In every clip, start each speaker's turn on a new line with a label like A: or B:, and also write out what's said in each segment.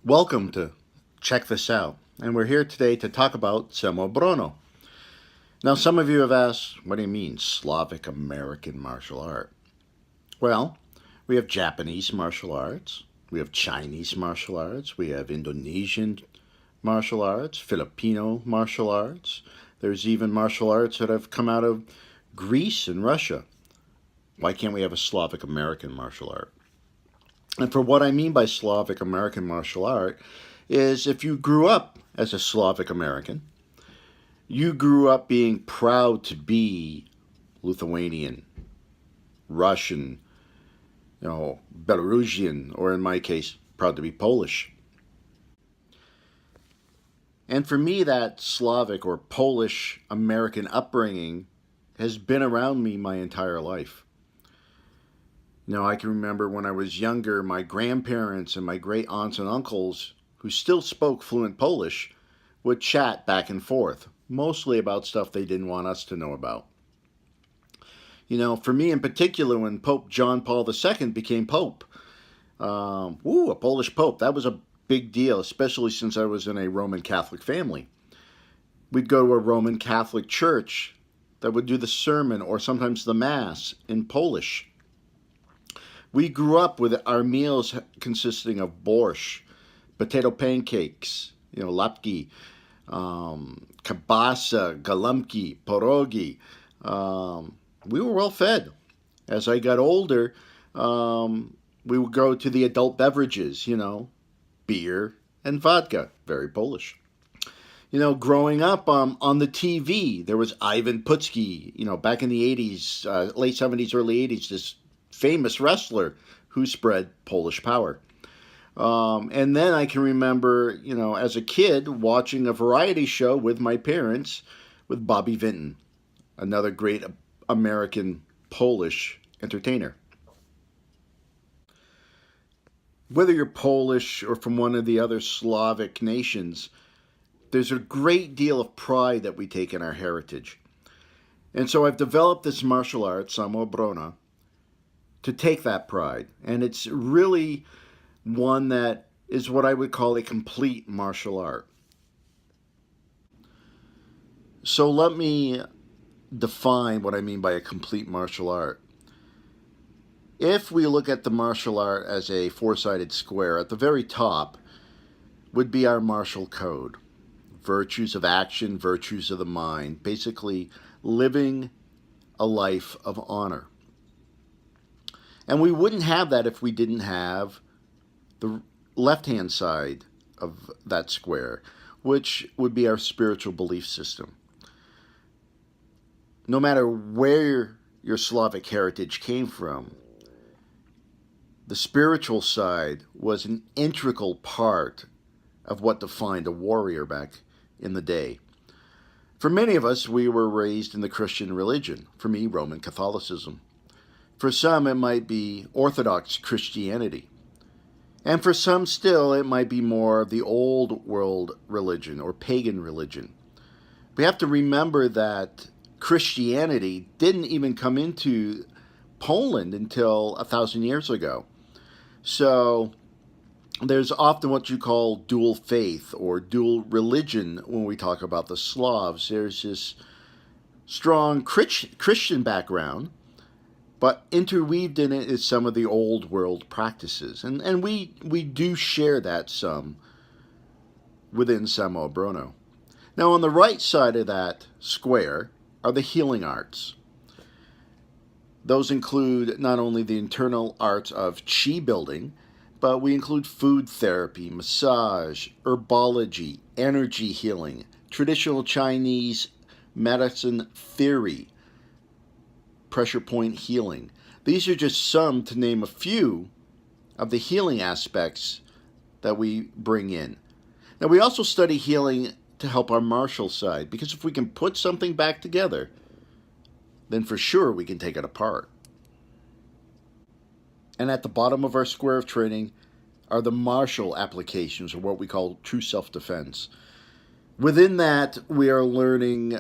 A: Welcome to Check This Out, and we're here today to talk about Samoobrona. Now, some of you have asked, what do you mean, Slavic American martial art? Well, we have Japanese martial arts, we have Chinese martial arts, we have Indonesian martial arts, Filipino martial arts. There's even martial arts that have come out of Greece and Russia. Why can't we have a Slavic American martial art? And for what I mean by Slavic American martial art is if you grew up as a Slavic American, you grew up being proud to be Lithuanian, Russian, Belarusian, or in my case, proud to be Polish. And for me, that Slavic or Polish American upbringing has been around me my entire life. I can remember when I was younger, my grandparents and my great aunts and uncles, who still spoke fluent Polish, would chat back and forth, mostly about stuff they didn't want us to know about. For me in particular, when Pope John Paul II became Pope, a Polish Pope, that was a big deal, especially since I was in a Roman Catholic family. We'd go to a Roman Catholic church that would do the sermon or sometimes the Mass in Polish. We grew up with our meals consisting of borscht, potato pancakes, lapki, kabasa, galumki, pierogi. We were well fed. As I got older, we would go to the adult beverages, beer and vodka, very Polish. Growing up on the TV, there was Ivan Putski, back in the 80s, late 70s, early 80s, this famous wrestler who spread Polish power. And then I can remember, as a kid, watching a variety show with my parents with Bobby Vinton, another great American Polish entertainer. Whether you're Polish or from one of the other Slavic nations, there's a great deal of pride that we take in our heritage. And so I've developed this martial art, Samoobrona, to take that pride. And it's really one that is what I would call a complete martial art. So let me define what I mean by a complete martial art. If we look at the martial art as a four-sided square, at the very top would be our martial code. Virtues of action, virtues of the mind, basically living a life of honor. And we wouldn't have that if we didn't have the left-hand side of that square, which would be our spiritual belief system. No matter where your Slavic heritage came from, the spiritual side was an integral part of what defined a warrior back in the day. For many of us, we were raised in the Christian religion. For me, Roman Catholicism. For some, it might be Orthodox Christianity. And for some still, it might be more of the old world religion or pagan religion. We have to remember that Christianity didn't even come into Poland until 1,000 years ago. So there's often what you call dual faith or dual religion when we talk about the Slavs. There's this strong Christian background, but interweaved in it is some of the old world practices. And we do share that some within Samoobrona. Now on the right side of that square are the healing arts. Those include not only the internal arts of chi building, but we include food therapy, massage, herbology, energy healing, traditional Chinese medicine theory, pressure point healing. These are just some, to name a few, of the healing aspects that we bring in. Now, we also study healing to help our martial side, because if we can put something back together, then for sure we can take it apart. And at the bottom of our square of training are the martial applications, or what we call true self-defense. Within that, we are learning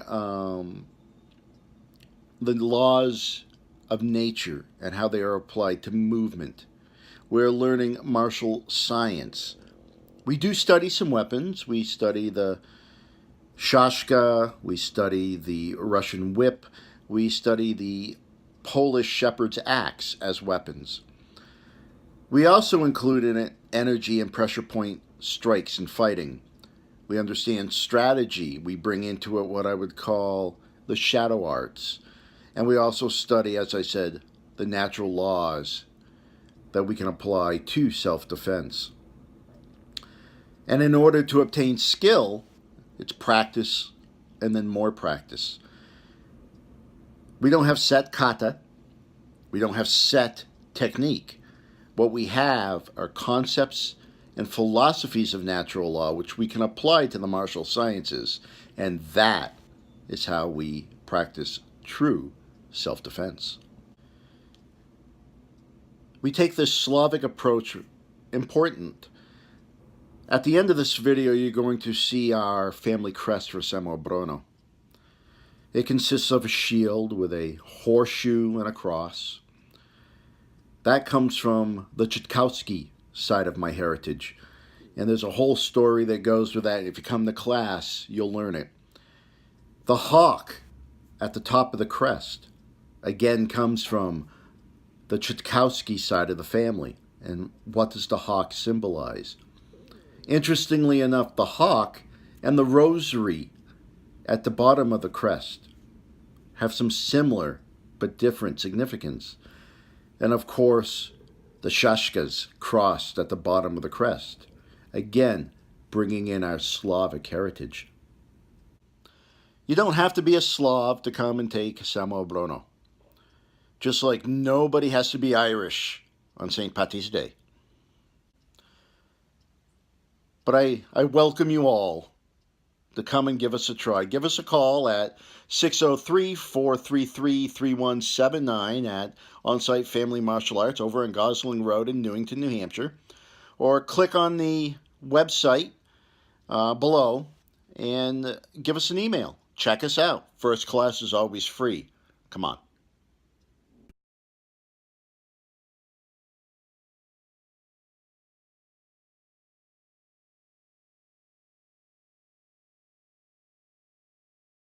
A: the laws of nature and how they are applied to movement. We're learning martial science. We do study some weapons. We study the shashka, we study the Russian whip, we study the Polish shepherd's axe as weapons. We also include in it energy and pressure point strikes and fighting. We understand strategy. We bring into it what I would call the shadow arts. And we also study, as I said, the natural laws that we can apply to self-defense. And in order to obtain skill, it's practice and then more practice. We don't have set kata. We don't have set technique. What we have are concepts and philosophies of natural law which we can apply to the martial sciences, and that is how we practice true self-defense. We take this Slavic approach important. At the end of this video, you're going to see our family crest for Samoobrona. It consists of a shield with a horseshoe and a cross. That comes from the Chitkowski side of my heritage. And there's a whole story that goes with that. If you come to class, you'll learn it. The hawk at the top of the crest, again, comes from the Chitkowski side of the family. And what does the hawk symbolize? Interestingly enough, the hawk and the rosary at the bottom of the crest have some similar but different significance. And of course, the shashkas crossed at the bottom of the crest, again, bringing in our Slavic heritage. You don't have to be a Slav to come and take Samoobrona. Just like nobody has to be Irish on St. Patty's Day. But I welcome you all to come and give us a try. Give us a call at 603-433-3179 at On-Site Family Martial Arts over on Gosling Road in Newington, New Hampshire. Or click on the website below and give us an email. Check us out. First class is always free. Come on.